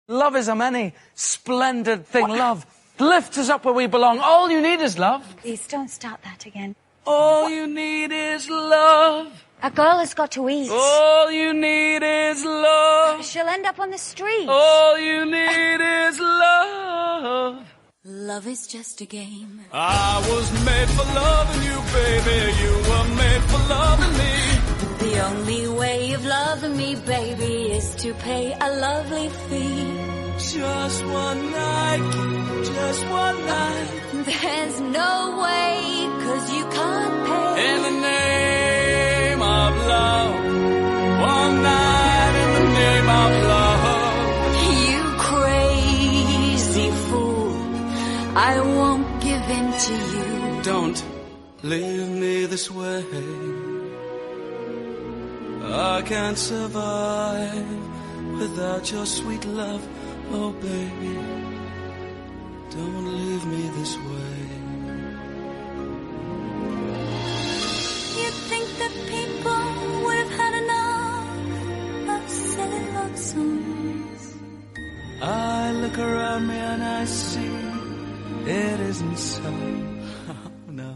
Love is a many splendid thing. Love lifts us up where we belong. All you need is love. Please don't start that again. All you need is love. A girl has got to eat. All you need is love. She'll end up on the street. All you need is love. Love is just a game. I was made for loving you, baby. You were made for loving me. The only way of loving me, baby, is to pay a lovely fee. Just one night, just one night. There's no way, 'cause you can't pay. In the name of love. One night in the name of love. You crazy fool, I won't give in to you. Don't leave me this way. I can't survive without your sweet love, oh baby. Don't leave me this way. You think that people would have had enough of silly love songs? I look around me and I see it isn't so. No.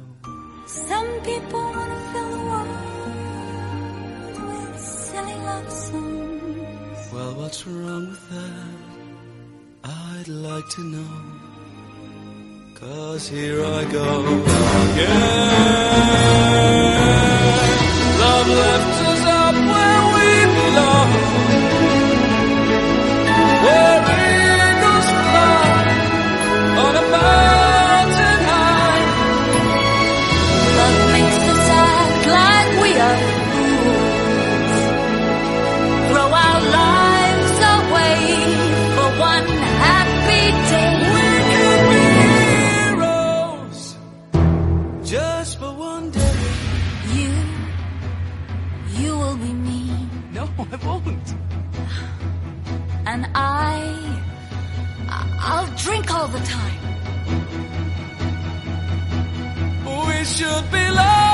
Some people want to fill the world with silly love songs. Well, what's wrong with that? I'd like to know. 'Cause here I go again. Love left us up where we belong, where eagles fly on a mountain high. Love makes us act like we are fools. Throw our lives away for one happy day. We could be heroes just for one day. You will be me. No, I won't. And I'll drink all the time. We should be loved.